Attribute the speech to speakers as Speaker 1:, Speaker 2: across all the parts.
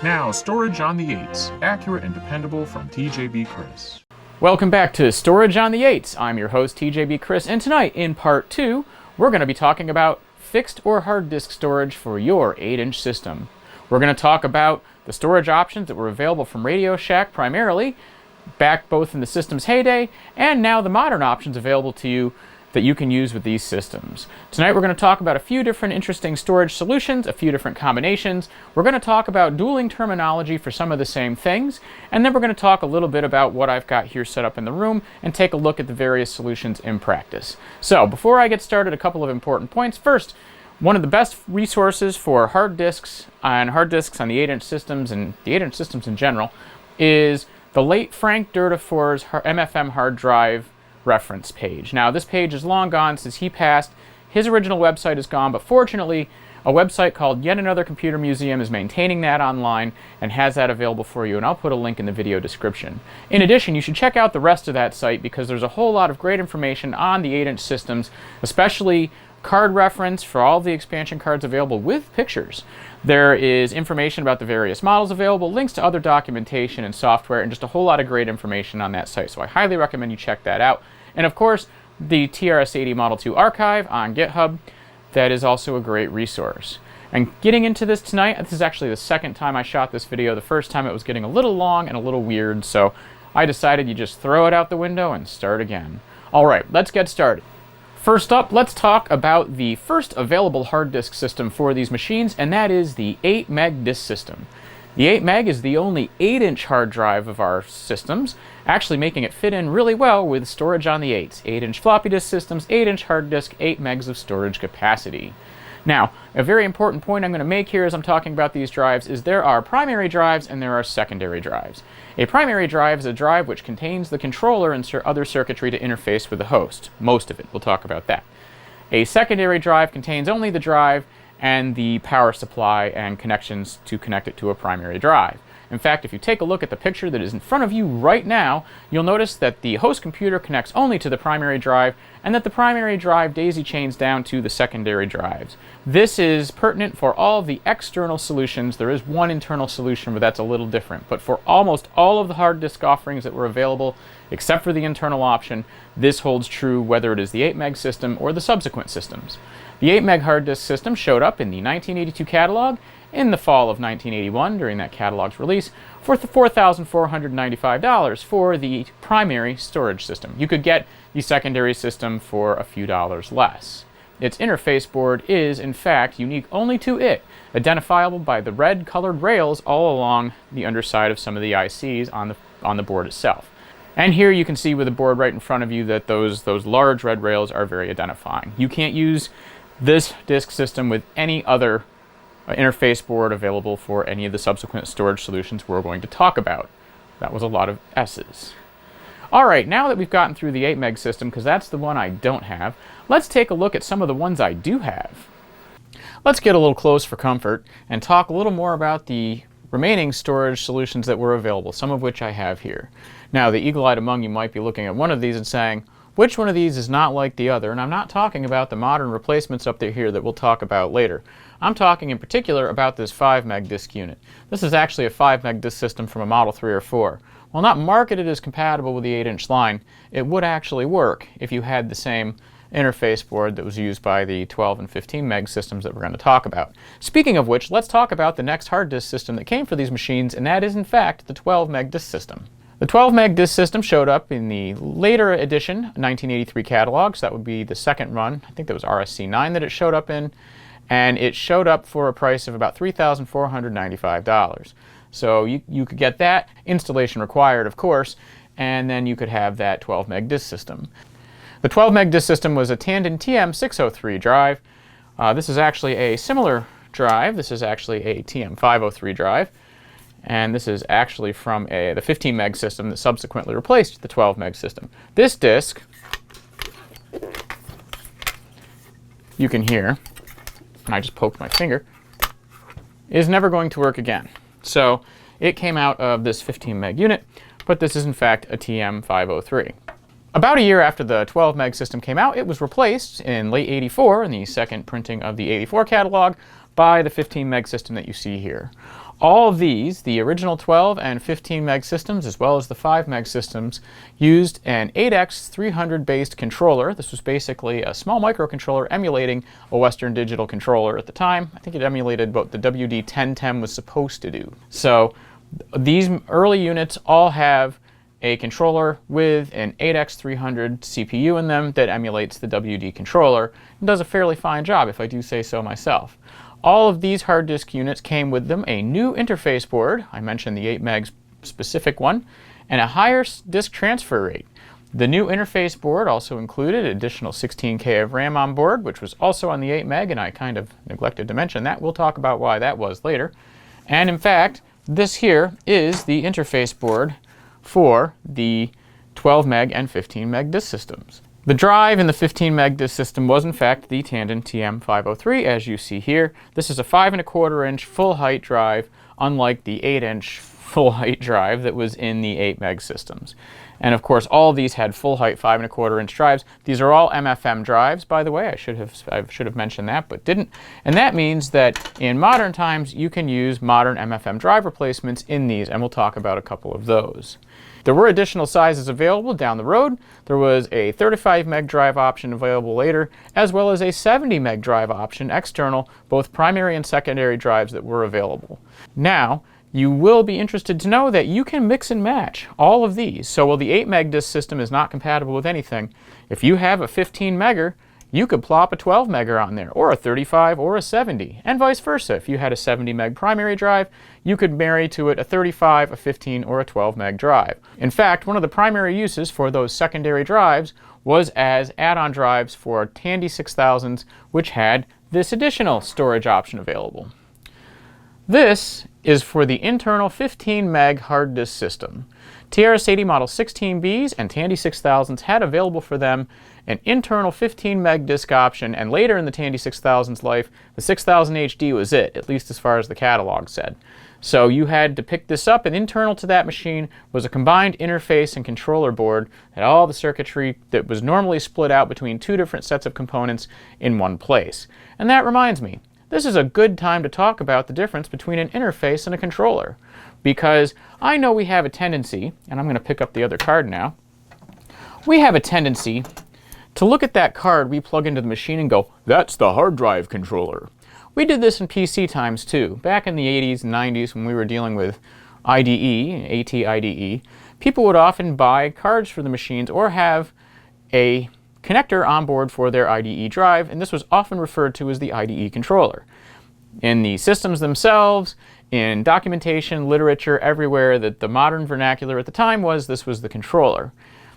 Speaker 1: Now, storage on the 8s, accurate and dependable from TJB Chris.
Speaker 2: Welcome back to Storage on the 8s. I'm your host, TJB Chris, and tonight, in part 2, we're going to be talking about fixed or hard disk storage for your 8-inch system. We're going to talk about the storage options that were available from Radio Shack primarily, back both in the system's heyday, and now the modern options available to you that you can use with these systems. Tonight we're going to talk about a few different interesting storage solutions, a few different combinations. We're going to talk about dueling terminology for some of the same things, and then we're going to talk a little bit about what I've got here set up in the room and take a look at the various solutions in practice. So before I get started, a couple of important points. First, one of the best resources for hard disks on the 8-inch systems and the 8-inch systems in general is the late Frank Durdefor's MFM hard drive reference page. Now, this page is long gone since he passed. His original website is gone, but fortunately, a website called Yet Another Computer Museum is maintaining that online and has that available for you, and I'll put a link in the video description. In addition, you should check out the rest of that site because there's a whole lot of great information on the 8-inch systems, especially card reference for all the expansion cards available with pictures. There is information about the various models available, links to other documentation and software, and just a whole lot of great information on that site. So I highly recommend you check that out. And of course, the TRS-80 Model II archive on GitHub, that is also a great resource. And getting into this tonight, this is actually the second time I shot this video. The first time it was getting a little long and a little weird, so I decided you just throw it out the window and start again. All right, let's get started. First up, let's talk about the first available hard disk system for these machines, and that is the 8 meg disk system. The 8 meg is the only 8-inch hard drive of our systems, actually making it fit in really well with storage on the 8s. 8-inch floppy disk systems, 8-inch hard disk, 8 megs of storage capacity. Now, a very important point I'm going to make here as I'm talking about these drives is there are primary drives and there are secondary drives. A primary drive is a drive which contains the controller and other circuitry to interface with the host. Most of it. We'll talk about that. A secondary drive contains only the drive and the power supply and connections to connect it to a primary drive. In fact, if you take a look at the picture that is in front of you right now, you'll notice that the host computer connects only to the primary drive and that the primary drive daisy chains down to the secondary drives. This is pertinent for all of the external solutions. There is one internal solution, but that's a little different. But for almost all of the hard disk offerings that were available, except for the internal option, this holds true whether it is the 8 meg system or the subsequent systems. The 8 meg hard disk system showed up in the 1982 catalog in the fall of 1981 during that catalog's release for $4,495 for the primary storage system. You could get the secondary system for a few dollars less. Its interface board is, in fact, unique only to it, identifiable by the red colored rails all along the underside of some of the ICs on the board itself. And here you can see with the board right in front of you that those large red rails are very identifying. You can't use this disk system with any other interface board available for any of the subsequent storage solutions we're going to talk about. That was a lot of S's. Alright, now that we've gotten through the 8 meg system, because that's the one I don't have, let's take a look at some of the ones I do have. Let's get a little close for comfort and talk a little more about the remaining storage solutions that were available, some of which I have here. Now, the eagle-eyed among you might be looking at one of these and saying, which one of these is not like the other? And I'm not talking about the modern replacements up there here that we'll talk about later. I'm talking in particular about this 5 meg disk unit. This is actually a 5 meg disk system from a Model 3 or 4. While not marketed as compatible with the 8-inch line, it would actually work if you had the same interface board that was used by the 12 and 15 meg systems that we're going to talk about. Speaking of which, let's talk about the next hard disk system that came for these machines, and that is in fact the 12 meg disk system. The 12 meg disk system showed up in the later edition 1983 catalog, so that would be the second run. I think that was RSC9 that it showed up in, and it showed up for a price of about $3,495. So you could get that, installation required of course, and then you could have that 12 meg disk system. The 12 meg disk system was a Tandy TM603 drive. This is actually a similar drive. This is actually a TM503 drive. And this is actually from the 15 meg system that subsequently replaced the 12 meg system. This disk, you can hear, and I just poked my finger, is never going to work again. So it came out of this 15 meg unit, but this is in fact a TM503. About a year after the 12 meg system came out, it was replaced in late '84 in the second printing of the '84 catalog by the 15 meg system that you see here. All of these, the original 12 and 15 meg systems, as well as the 5 meg systems, used an 8X300 based controller. This was basically a small microcontroller emulating a Western Digital controller at the time. I think it emulated what the WD-1010 was supposed to do. So these early units all have a controller with an 8X300 CPU in them that emulates the WD controller and does a fairly fine job, if I do say so myself. All of these hard disk units came with them a new interface board, I mentioned the 8 meg specific one, and a higher disk transfer rate. The new interface board also included an additional 16K of RAM on board, which was also on the 8 meg, and I kind of neglected to mention that. We'll talk about why that was later. And in fact, this here is the interface board for the 12 meg and 15 meg disk systems. The drive in the 15 meg disk system was in fact the Tandy TM503, as you see here. This is a 5¼ inch full height drive, unlike the 8-inch full height drive that was in the 8 meg systems. And of course, all of these had full height 5¼ inch drives. These are all MFM drives, by the way. I should have mentioned that, but didn't. And that means that in modern times, you can use modern MFM drive replacements in these, and we'll talk about a couple of those. There were additional sizes available down the road. There was a 35 meg drive option available later, as well as a 70 meg drive option external, both primary and secondary drives that were available. Now, you will be interested to know that you can mix and match all of these. So while the 8 meg disk system is not compatible with anything, if you have a 15 megger, you could plop a 12 megger on there, or a 35 or a 70, and vice versa. If you had a 70 meg primary drive, you could marry to it a 35, a 15, or a 12 meg drive. In fact, one of the primary uses for those secondary drives was as add-on drives for Tandy 6000s, which had this additional storage option available. This is for the internal 15 meg hard disk system. TRS-80 Model 16Bs and Tandy 6000s had available for them an internal 15 meg disk option, and later in the Tandy 6000's life, the 6000 HD was it, at least as far as the catalog said. So you had to pick this up, and internal to that machine was a combined interface and controller board that had all the circuitry that was normally split out between two different sets of components in one place. And that reminds me, this is a good time to talk about the difference between an interface and a controller, because I know we have a tendency, and I'm going to pick up the other card now, we have a tendency to look at that card we plug into the machine and go, that's the hard drive controller. We did this in PC times too. Back in the 80s and 90s when we were dealing with IDE, AT IDE, people would often buy cards for the machines or have a connector on board for their IDE drive, and this was often referred to as the IDE controller. In the systems themselves, in documentation, literature, everywhere, that the modern vernacular at the time was this was the controller.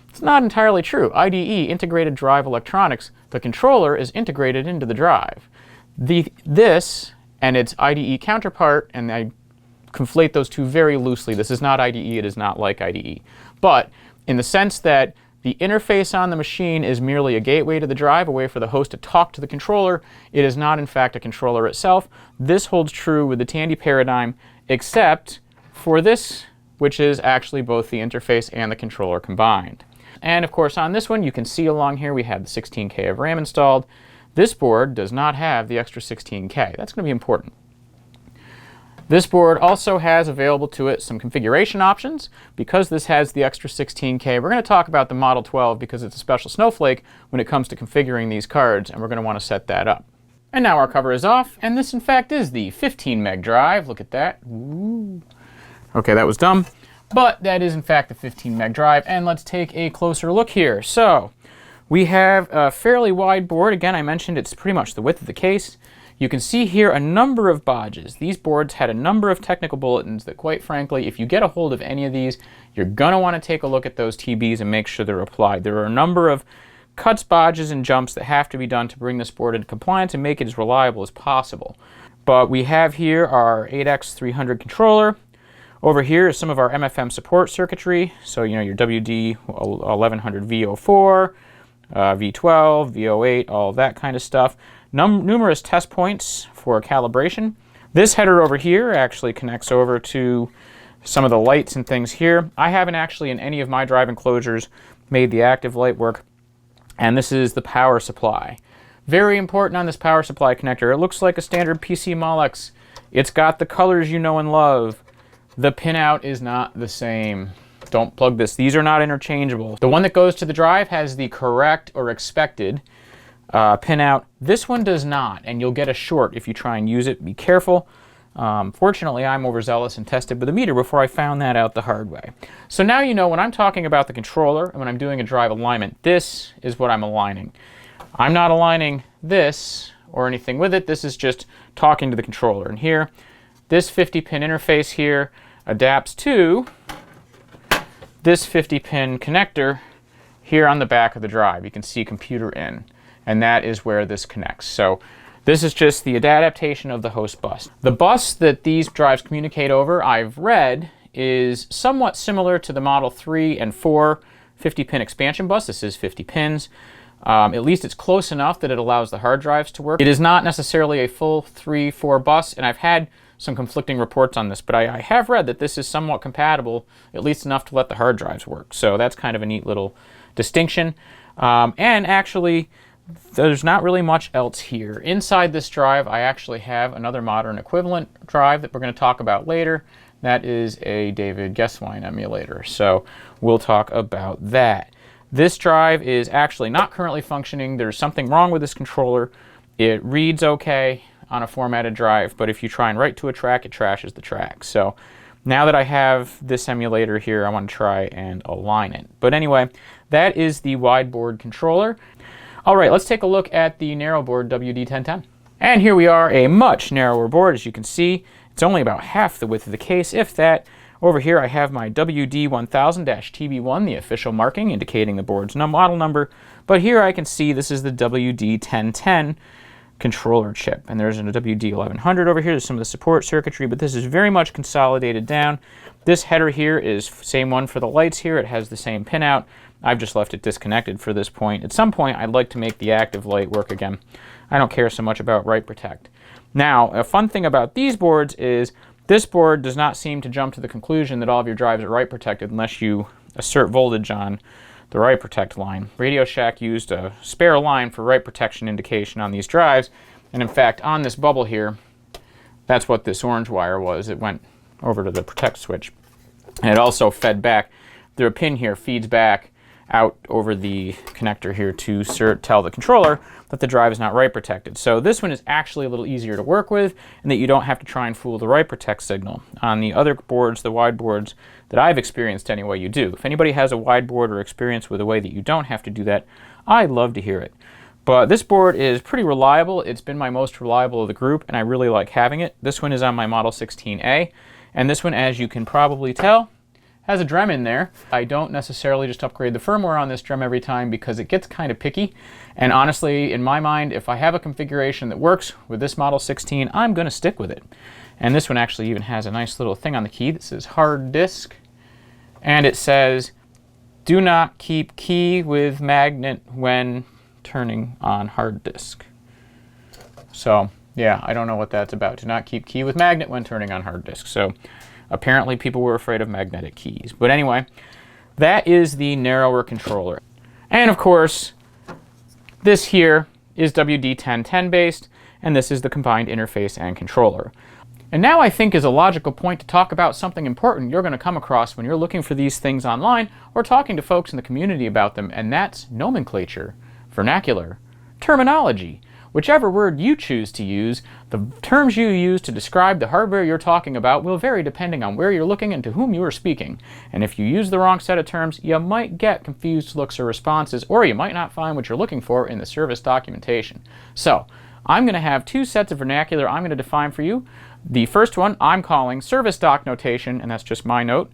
Speaker 2: It's not entirely true. IDE, integrated drive electronics, the controller is integrated into the drive. This and its IDE counterpart, and I conflate those two very loosely. This is not IDE, it is not like IDE. But in the sense that the interface on the machine is merely a gateway to the drive, a way for the host to talk to the controller, it is not in fact a controller itself. This holds true with the Tandy paradigm, except for this, which is actually both the interface and the controller combined. And of course on this one, you can see along here we have the 16K of RAM installed. This board does not have the extra 16K. That's going to be important. This board also has available to it some configuration options. Because this has the extra 16K, we're going to talk about the Model 12 because it's a special snowflake when it comes to configuring these cards, and we're going to want to set that up. And now our cover is off, and this in fact is the 15 meg drive. Look at that. Ooh. Okay, that was dumb. But that is in fact the 15 meg drive, and let's take a closer look here. So we have a fairly wide board. Again, I mentioned it's pretty much the width of the case. You can see here a number of bodges. These boards had a number of technical bulletins that, quite frankly, if you get a hold of any of these, you're going to want to take a look at those TBs and make sure they're applied. There are a number of cuts, bodges, and jumps that have to be done to bring this board into compliance and make it as reliable as possible. But we have here our 8X300 controller. Over here is some of our MFM support circuitry. So, you know, your WD 1100 V04, V12, V08, all of that kind of stuff. Numerous test points for calibration. This header over here actually connects over to some of the lights and things here. I haven't actually in any of my drive enclosures made the active light work. And this is the power supply. Very important on this power supply connector. It looks like a standard PC Molex It's got the colors you know and love. The pinout is not the same. Don't plug this. These are not interchangeable. The one that goes to the drive has the correct or expected pinout. This one does not, and you'll get a short if you try and use it. Be careful. Fortunately, I'm overzealous and tested with a meter before I found that out the hard way. So now you know when I'm talking about the controller and when I'm doing a drive alignment, this is what I'm aligning. I'm not aligning this or anything with it. This is just talking to the controller. And here, this 50-pin interface here adapts to this 50-pin connector here on the back of the drive. You can see computer in, and that is where this connects. So this is just the adaptation of the host bus. The bus that these drives communicate over, I've read, is somewhat similar to the Model 3 and 4 50-pin expansion bus. This is 50 pins. At least it's close enough that it allows the hard drives to work. It is not necessarily a full 3/4 bus, and I've had some conflicting reports on this, but I have read that this is somewhat compatible, at least enough to let the hard drives work. So that's kind of a neat little distinction. And actually, there's not really much else here. Inside this drive, I actually have another modern equivalent drive that we're going to talk about later. That is a David Gesswein emulator. So we'll talk about that. This drive is actually not currently functioning. There's something wrong with this controller. It reads okay on a formatted drive, but if you try and write to a track, it trashes the track. So now that I have this emulator here, I want to try and align it. But anyway, that is the wide board controller. All right, let's take a look at the narrow board WD-1010. And here we are, a much narrower board. As you can see, it's only about half the width of the case, if that. Over here I have my WD-1000-TB1, the official marking indicating the board's model number. But here I can see this is the WD-1010 controller chip. And there's a WD-1100 over here. There's some of the support circuitry, but this is very much consolidated down. This header here is same one for the lights here. It has the same pinout. I've just left it disconnected for this point. At some point, I'd like to make the active light work again. I don't care so much about write protect. Now, a fun thing about these boards is this board does not seem to jump to the conclusion that all of your drives are write protected unless you assert voltage on the write protect line. Radio Shack used a spare line for write protection indication on these drives, and in fact, on this bubble here, that's what this orange wire was. It went over to the protect switch, and it also fed back. The pin here feeds back out over the connector here to tell the controller that the drive is not write protected. So this one is actually a little easier to work with, and that you don't have to try and fool the write protect signal. On the other boards, the wide boards that I've experienced anyway, you do. If anybody has a wide board or experience with a way that you don't have to do that, I'd love to hear it. But this board is pretty reliable. It's been my most reliable of the group, and I really like having it. This one is on my Model 16A, and this one, as you can probably tell, has a DREM in there. I don't necessarily just upgrade the firmware on this DREM every time because it gets kind of picky. And honestly, in my mind, if I have a configuration that works with this Model 16, I'm going to stick with it. And this one actually even has a nice little thing on the key that says hard disk. And it says, do not keep key with magnet when turning on hard disk. So yeah, I don't know what that's about. Do not keep key with magnet when turning on hard disk. So apparently people were afraid of magnetic keys. But anyway, that is the narrower controller. And of course, this here is WD-1010 based, and this is the combined interface and controller. And now I think is a logical point to talk about something important you're going to come across when you're looking for these things online or talking to folks in the community about them, and that's nomenclature, vernacular, terminology. Whichever word you choose to use, the terms you use to describe the hardware you're talking about will vary depending on where you're looking and to whom you are speaking. And if you use the wrong set of terms, you might get confused looks or responses, or you might not find what you're looking for in the service documentation. So, I'm going to have two sets of vernacular I'm going to define for you. The first one I'm calling service doc notation, and that's just my note.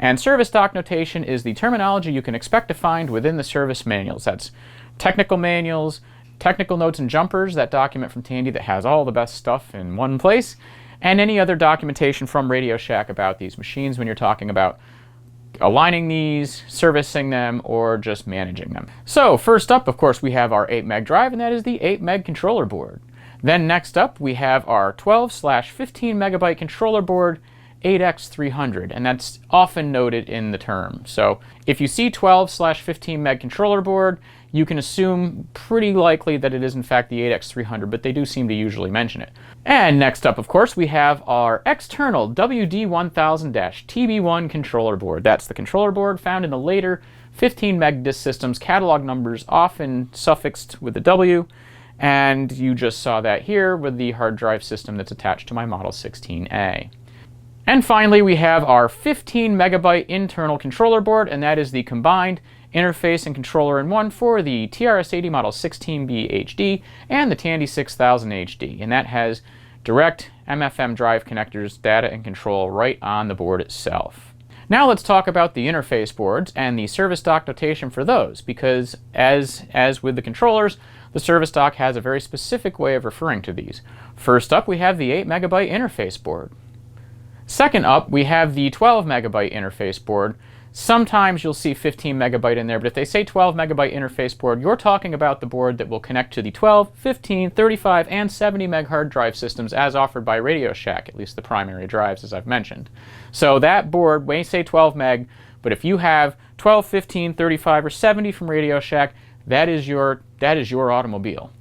Speaker 2: And service doc notation is the terminology you can expect to find within the service manuals. That's technical manuals, technical notes and jumpers, that document from Tandy that has all the best stuff in one place, and any other documentation from Radio Shack about these machines when you're talking about aligning these, servicing them, or just managing them. So first up, of course, we have our 8 meg drive, and that is the 8 meg controller board. Then next up, we have our 12/15 megabyte controller board, 8X300, and that's often noted in the term. So if you see 12/15 meg controller board, you can assume pretty likely that it is in fact the 8X300, but they do seem to usually mention it. And next up, of course, we have our external WD1000-TB1 controller board. That's the controller board found in the later 15 meg disk systems, catalog numbers often suffixed with a W, and you just saw that here with the hard drive system that's attached to my Model 16A. And finally, we have our 15 megabyte internal controller board, and that is the combined interface and controller in one for the TRS-80 Model 16B HD and the Tandy 6000 HD, and that has direct MFM drive connectors, data, and control right on the board itself. Now let's talk about the interface boards and the service dock notation for those, because as with the controllers, the service dock has a very specific way of referring to these. First up, we have the 8 megabyte interface board. Second up, we have the 12 megabyte interface board. Sometimes you'll see 15 megabyte in there, but if they say 12 megabyte interface board, you're talking about the board that will connect to the 12, 15, 35, and 70 meg hard drive systems as offered by Radio Shack, at least the primary drives as I've mentioned. So that board may say 12 meg, but if you have 12, 15, 35, or 70 from Radio Shack, that is your automobile.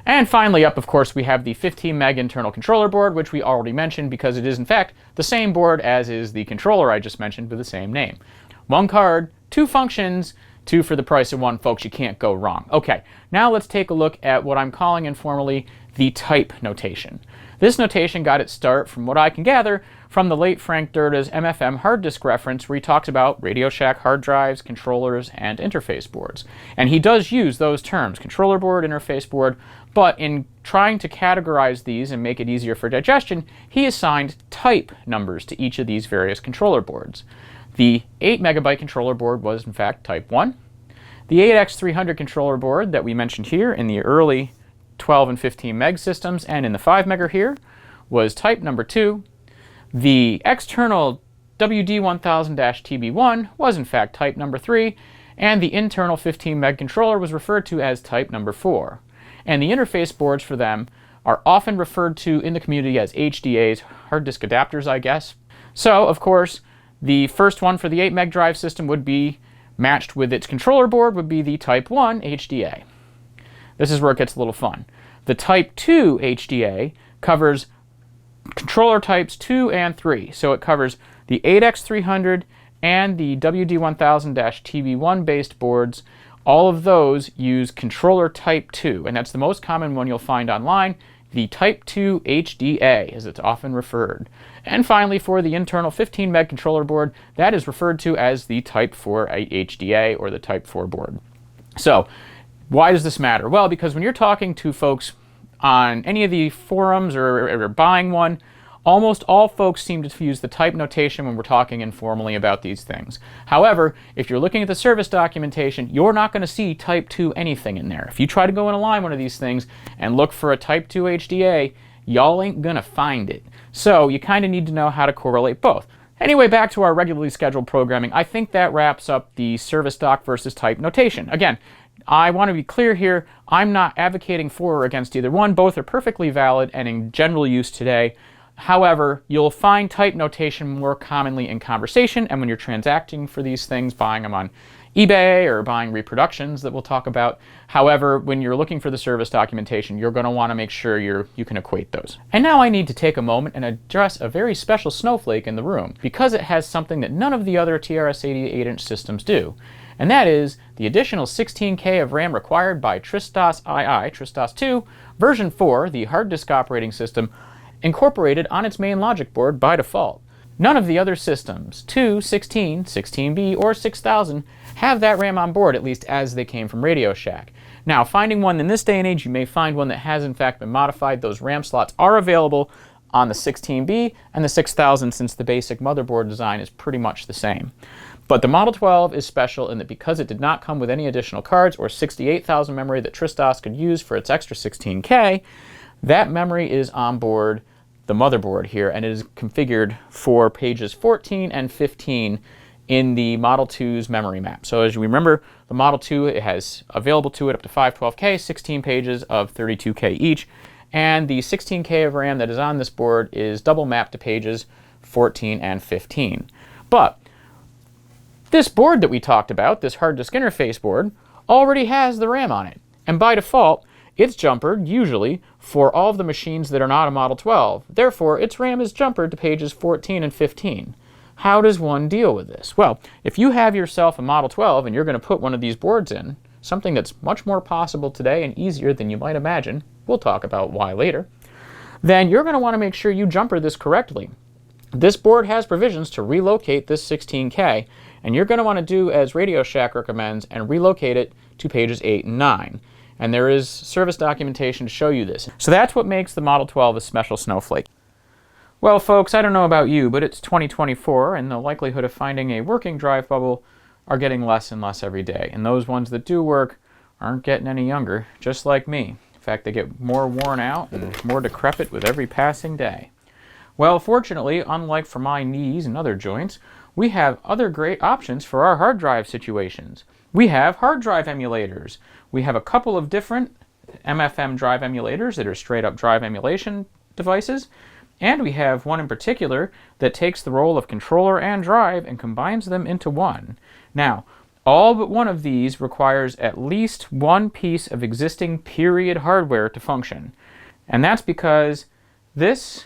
Speaker 2: And finally up, of course, we have the 15 meg internal controller board, which we already mentioned because it is in fact the same board as is the controller I just mentioned with the same name. One card, two functions, two for the price of one, folks. You can't go wrong. Okay, now let's take a look at what I'm calling informally the type notation. This notation got its start, from what I can gather, from the late Frank Durda's MFM hard disk reference, where he talks about Radio Shack hard drives, controllers, and interface boards. And he does use those terms, controller board, interface board, but in trying to categorize these and make it easier for digestion, he assigned type numbers to each of these various controller boards. The 8 megabyte controller board was in fact type 1. The 8X300 controller board that we mentioned here in the early 12 and 15 meg systems and in the 5 megger here was type number 2. The external WD1000-TB1 was in fact type number 3, and the internal 15 meg controller was referred to as type number 4. And the interface boards for them are often referred to in the community as HDAs, hard disk adapters, I guess. So, of course, the first one for the 8 meg drive system would be matched with its controller board would be the type 1 HDA. This is where it gets a little fun. The type 2 HDA covers controller types 2 and 3. So it covers the 8X300 and the WD1000-TB1 based boards. All of those use controller type 2, and that's the most common one you'll find online, the type 2 HDA, as it's often referred. And finally, for the internal 15 meg controller board, that is referred to as the type 4 HDA, or the type 4 board. So, why does this matter? Well, because when you're talking to folks on any of the forums or buying one, almost all folks seem to use the type notation when we're talking informally about these things. However, if you're looking at the service documentation, you're not going to see type 2 anything in there. If you try to go and align one of these things and look for a type 2 HDA, y'all ain't going to find it. So you kind of need to know how to correlate both. Anyway, back to our regularly scheduled programming. I think that wraps up the service doc versus type notation. Again, I want to be clear here, I'm not advocating for or against either one. Both are perfectly valid and in general use today. However, you'll find type notation more commonly in conversation and when you're transacting for these things, buying them on eBay or buying reproductions that we'll talk about. However, when you're looking for the service documentation, you're going to want to make sure you can equate those. And now I need to take a moment and address a very special snowflake in the room, because it has something that none of the other TRS-80 8-inch systems do. And that is the additional 16K of RAM required by Tristas II, Tristas 2, version 4, the hard disk operating system, incorporated on its main logic board by default. None of the other systems, 2, 16, 16B, or 6000, have that RAM on board, at least as they came from Radio Shack. Now, finding one in this day and age, you may find one that has in fact been modified. Those RAM slots are available on the 16B and the 6000, since the basic motherboard design is pretty much the same. But the Model 12 is special in that because it did not come with any additional cards or 68,000 memory that Tristas could use for its extra 16K, that memory is on board the motherboard here, and it is configured for pages 14 and 15 in the Model 2's memory map. So as you remember, the Model 2, it has available to it up to 512K, 16 pages of 32K each, and the 16K of RAM that is on this board is double mapped to pages 14 and 15. But this board that we talked about, this hard disk interface board, already has the RAM on it. And by default, it's jumpered, usually, for all of the machines that are not a Model 12. Therefore, its RAM is jumpered to pages 14 and 15. How does one deal with this? Well, if you have yourself a Model 12 and you're going to put one of these boards in, something that's much more possible today and easier than you might imagine, we'll talk about why later, then you're going to want to make sure you jumper this correctly. This board has provisions to relocate this 16K, and you're going to want to do as Radio Shack recommends and relocate it to pages 8 and 9. And there is service documentation to show you this. So that's what makes the Model 12 a special snowflake. Well, folks, I don't know about you, but it's 2024, and the likelihood of finding a working drive bubble are getting less and less every day. And those ones that do work aren't getting any younger, just like me. In fact, they get more worn out and more decrepit with every passing day. Well, fortunately, unlike for my knees and other joints, we have other great options for our hard drive situations. We have hard drive emulators. We have a couple of different MFM drive emulators that are straight up drive emulation devices. And we have one in particular that takes the role of controller and drive and combines them into one. Now, all but one of these requires at least one piece of existing period hardware to function. And that's because this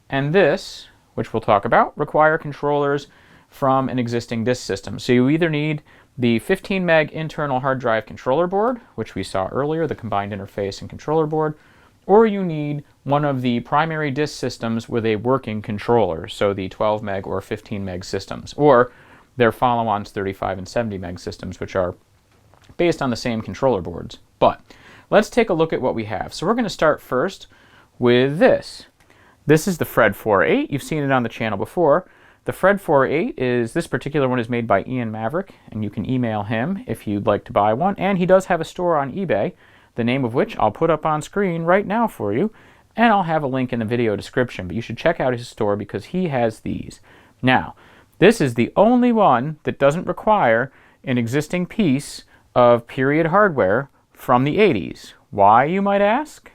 Speaker 2: and this, which we'll talk about, require controllers from an existing disk system. So you either need the 15 meg internal hard drive controller board, which we saw earlier, the combined interface and controller board, or you need one of the primary disk systems with a working controller, so the 12 meg or 15 meg systems, or their follow-ons 35 and 70 meg systems, which are based on the same controller boards. But let's take a look at what we have. So we're going to start first with this. This is the Fred 4.8. You've seen it on the channel before. The Fred 4.8 this particular one is made by Ian Maverick, and you can email him if you'd like to buy one. And he does have a store on eBay, the name of which I'll put up on screen right now for you, and I'll have a link in the video description. But you should check out his store because he has these. Now, this is the only one that doesn't require an existing piece of period hardware from the 80s. Why, you might ask?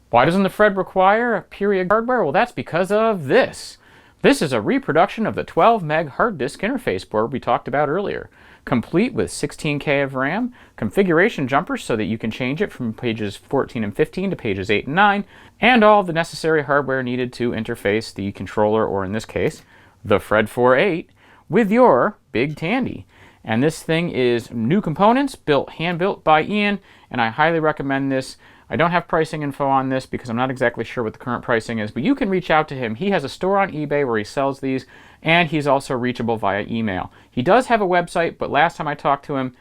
Speaker 2: Why doesn't the Fred require a period hardware? Well, that's because of this. This is a reproduction of the 12 meg hard disk interface board we talked about earlier, complete with 16K of RAM, configuration jumpers so that you can change it from pages 14 and 15 to pages 8 and 9, and all the necessary hardware needed to interface the controller, or in this case, the Fred 4.8, with your big Tandy. And this thing is new components, hand-built by Ian, and I highly recommend this. I don't have pricing info on this because I'm not exactly sure what the current pricing is, but you can reach out to him. He has a store on eBay where he sells these, and he's also reachable via email. He does have a website, but last time I talked to him,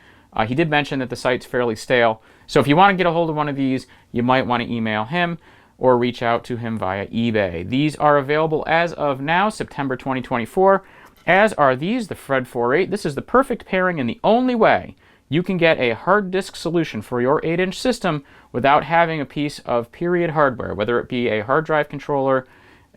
Speaker 2: he did mention that the site's fairly stale. So if you want to get a hold of one of these, you might want to email him or reach out to him via eBay. These are available as of now, September 2024, as are these, the Fred 4.8. This is the perfect pairing and the only way you can get a hard disk solution for your 8-inch system without having a piece of period hardware, whether it be a hard drive controller,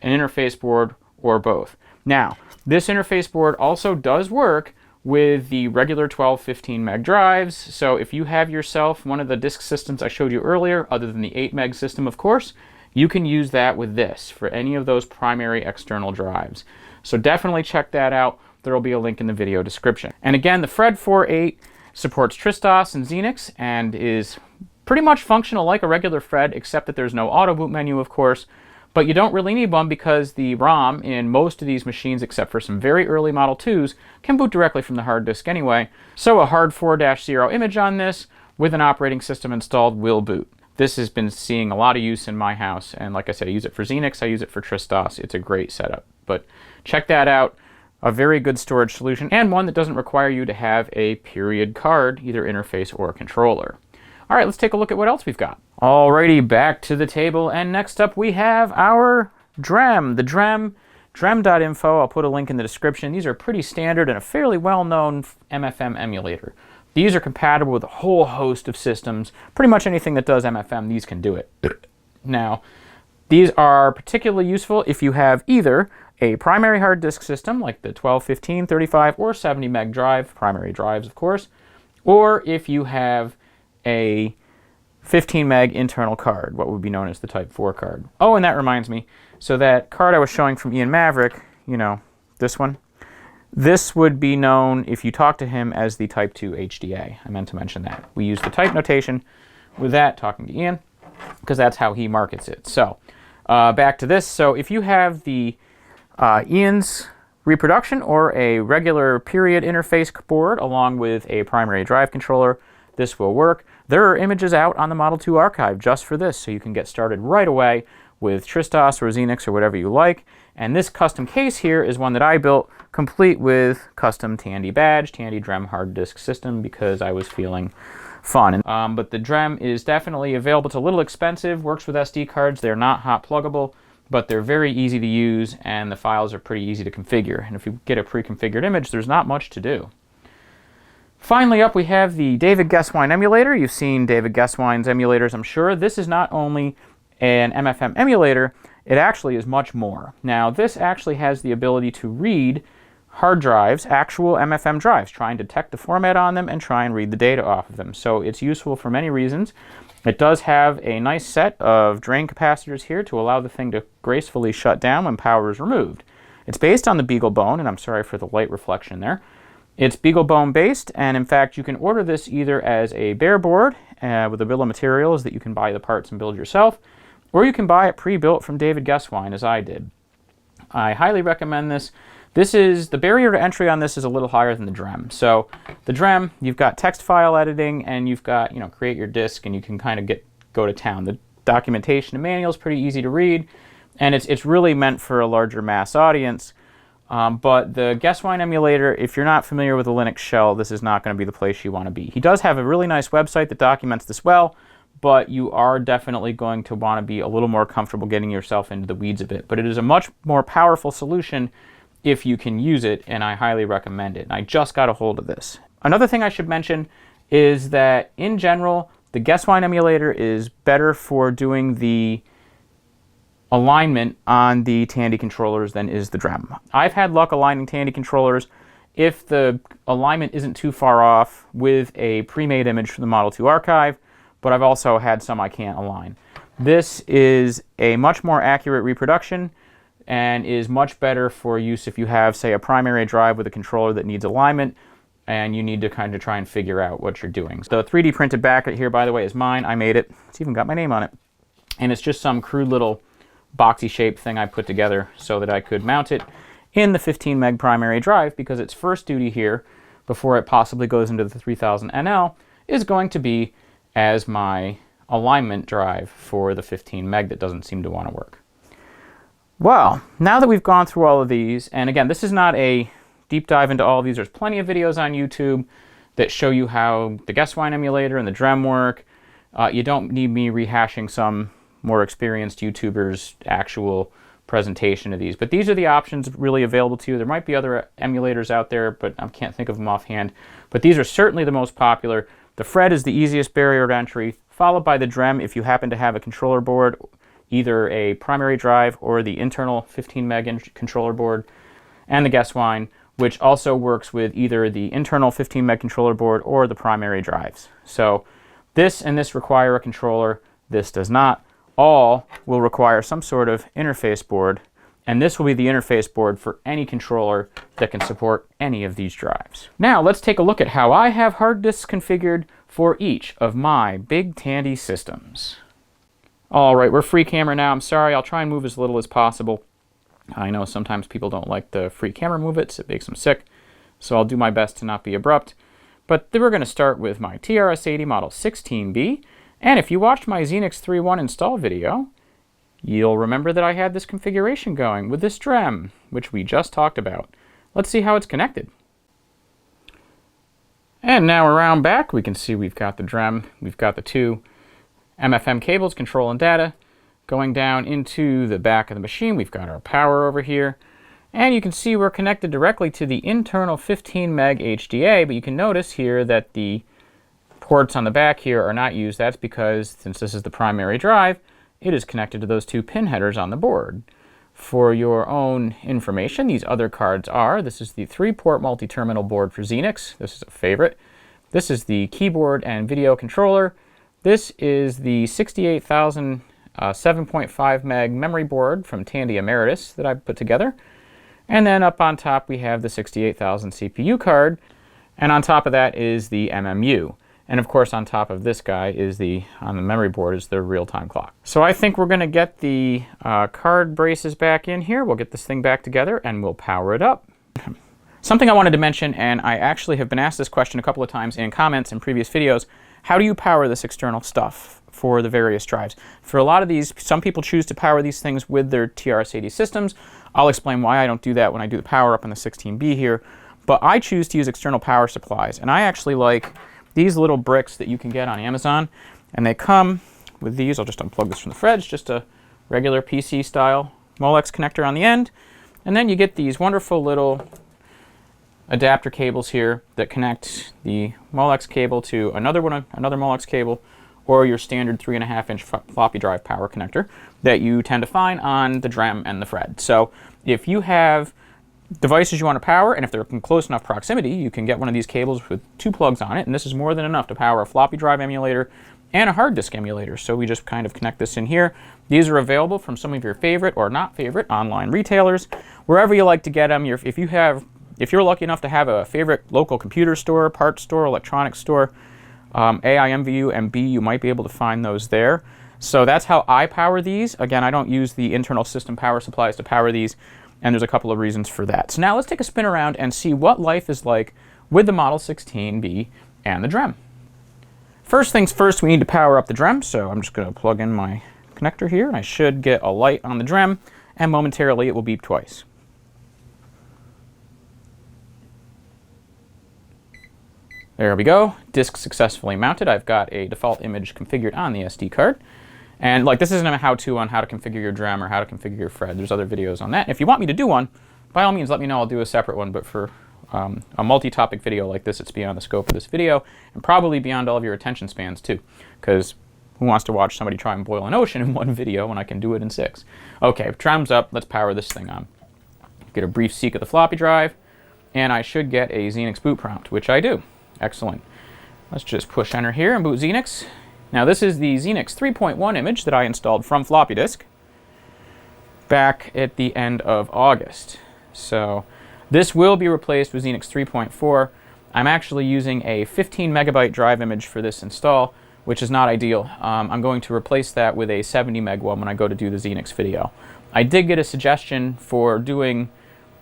Speaker 2: an interface board, or both. Now, this interface board also does work with the regular 12-15 meg drives, so if you have yourself one of the disk systems I showed you earlier, other than the 8 meg system of course, you can use that with this for any of those primary external drives. So definitely check that out. There will be a link in the video description. And again, the Fred 4.8 supports Tristos and Xenix and is pretty much functional like a regular Fred, except that there's no auto boot menu, of course. But you don't really need one because the ROM in most of these machines, except for some very early Model 2s, can boot directly from the hard disk anyway. So a hard 4-0 image on this with an operating system installed will boot. This has been seeing a lot of use in my house, and like I said, I use it for Xenix, I use it for Tristos. It's a great setup. But check that out. A very good storage solution, and one that doesn't require you to have a period card, either interface or controller. All right, let's take a look at what else we've got. Alrighty, back to the table, and next up we have our DREM. The DREM, DREM.info, I'll put a link in the description. These are pretty standard and a fairly well-known MFM emulator. These are compatible with a whole host of systems. Pretty much anything that does MFM, these can do it. Now, these are particularly useful if you have either a primary hard disk system like the 12, 15, 35, or 70 meg drive, primary drives of course, or if you have a 15 meg internal card, what would be known as the Type 4 card. Oh, and that reminds me, so that card I was showing from Ian Maverick, you know, this one, This would be known, if you talk to him, as the Type 2 HDA. I meant to mention that. We use the type notation with that, talking to Ian, because that's how he markets it. So, back to this. So if you have the Ian's reproduction or a regular period interface board along with a primary drive controller, this will work. There are images out on the Model 2 archive just for this, so you can get started right away with Tristos or Xenix or whatever you like. And this custom case here is one that I built, complete with custom Tandy badge, Tandy DREM hard disk system, because I was feeling fun. But the DREM is definitely available. It's a little expensive, works with SD cards. They're not hot pluggable, but they're very easy to use, and the files are pretty easy to configure. And if you get a pre-configured image, there's not much to do. Finally up, we have the David Gesswein emulator. You've seen David Gesswein's emulators, I'm sure. This is not only an MFM emulator, it actually is much more. Now, this actually has the ability to read hard drives, actual MFM drives, try and detect the format on them and try and read the data off of them. So it's useful for many reasons. It does have a nice set of drain capacitors here to allow the thing to gracefully shut down when power is removed. It's based on the BeagleBone, and I'm sorry for the light reflection there. It's BeagleBone based, and in fact you can order this either as a bare board with a bill of materials that you can buy the parts and build yourself, or you can buy it pre-built from David Gesswein, as I did. I highly recommend this. The barrier to entry on this is a little higher than the DREM. So the DREM, you've got text file editing, and you've got, create your disk, and you can kind of go to town. The documentation and manual is pretty easy to read, and it's really meant for a larger mass audience. But the Gesswein emulator, if you're not familiar with the Linux shell, this is not going to be the place you want to be. He does have a really nice website that documents this well, but you are definitely going to want to be a little more comfortable getting yourself into the weeds a bit. But it is a much more powerful solution if you can use it, and I highly recommend it. And I just got a hold of this. Another thing I should mention is that, in general, the Gesswein emulator is better for doing the alignment on the Tandy controllers than is the DREM. I've had luck aligning Tandy controllers if the alignment isn't too far off with a pre-made image from the Model 2 archive, but I've also had some I can't align. This is a much more accurate reproduction and is much better for use if you have, say, a primary drive with a controller that needs alignment and you need to kind of try and figure out what you're doing. The 3D printed back here, by the way, is mine. I made it. It's even got my name on it. And it's just some crude little boxy shaped thing I put together so that I could mount it in the 15 meg primary drive, because its first duty here, before it possibly goes into the 3000 NL, is going to be as my alignment drive for the 15 meg that doesn't seem to want to work. Well, now that we've gone through all of these, and again, this is not a deep dive into all of these. There's plenty of videos on YouTube that show you how the Gesswein emulator and the DREM work. You don't need me rehashing some more experienced YouTubers' actual presentation of these. But these are the options really available to you. There might be other emulators out there, but I can't think of them offhand. But these are certainly the most popular. The Fred is the easiest barrier to entry, followed by the DREM if you happen to have a controller board, either a primary drive or the internal 15 meg controller board, and the Gesswein, which also works with either the internal 15 meg controller board or the primary drives. So this and this require a controller, this does not. All will require some sort of interface board, and this will be the interface board for any controller that can support any of these drives. Now let's take a look at how I have hard disks configured for each of my big Tandy systems. Alright, we're free camera now. I'm sorry, I'll try and move as little as possible. I know sometimes people don't like the free camera movements, it makes them sick, so I'll do my best to not be abrupt. But then we're going to start with my TRS-80 Model 16B. And if you watched my Xenix 3.1 install video, you'll remember that I had this configuration going with this DREM, which we just talked about. Let's see how it's connected. And now around back, we can see we've got the DREM, we've got the two MFM cables, control and data, going down into the back of the machine. We've got our power over here. And you can see we're connected directly to the internal 15 meg HDA, but you can notice here that the ports on the back here are not used. That's because, since this is the primary drive, it is connected to those two pin headers on the board. For your own information, these other cards are, this is the 3-port multi-terminal board for Xenix. This is a favorite. This is the keyboard and video controller. This is the 68,000 7.5 meg memory board from Tandy Emeritus that I put together. And then up on top we have the 68,000 CPU card, and on top of that is the MMU. And of course on top of this guy is on the memory board is the real-time clock. So I think we're going to get the card braces back in here. We'll get this thing back together and we'll power it up. Something I wanted to mention, and I actually have been asked this question a couple of times in comments in previous videos, how do you power this external stuff for the various drives? For a lot of these, some people choose to power these things with their TRS-80 systems. I'll explain why I don't do that when I do the power up in the 16B here, but I choose to use external power supplies, and I actually like these little bricks that you can get on Amazon, and they come with these. I'll just unplug this from the fridge, just a regular PC style Molex connector on the end, and then you get these wonderful little adapter cables here that connect the Molex cable to another Molex cable, or your standard 3.5-inch floppy drive power connector that you tend to find on the DREM and the Fred. So if you have devices you want to power, and if they're in close enough proximity, you can get one of these cables with 2 plugs on it, and this is more than enough to power a floppy drive emulator and a hard disk emulator. So we just kind of connect this in here. These are available from some of your favorite or not favorite online retailers. Wherever you like to get them, if you're lucky enough to have a favorite local computer store, parts store, electronics store, AIMVU, MB, you might be able to find those there. So that's how I power these. Again, I don't use the internal system power supplies to power these, and there's a couple of reasons for that. So now let's take a spin around and see what life is like with the Model 16B and the DREM. First things first, we need to power up the DREM, so I'm just going to plug in my connector here, and I should get a light on the DREM, and momentarily it will beep twice. There we go. Disk successfully mounted. I've got a default image configured on the SD card. And like, this isn't a how-to on how to configure your DREM or how to configure your Fred. There's other videos on that. If you want me to do one, by all means let me know. I'll do a separate one. But for a multi-topic video like this, it's beyond the scope of this video, and probably beyond all of your attention spans too. Because who wants to watch somebody try and boil an ocean in one video when I can do it in 6? Okay, DREM's up. Let's power this thing on. Get a brief seek of the floppy drive, and I should get a Xenix boot prompt, which I do. Excellent. Let's just push enter here and boot Xenix. Now this is the Xenix 3.1 image that I installed from floppy disk back at the end of August. So this will be replaced with Xenix 3.4. I'm actually using a 15 megabyte drive image for this install, which is not ideal. I'm going to replace that with a 70 meg one when I go to do the Xenix video. I did get a suggestion for doing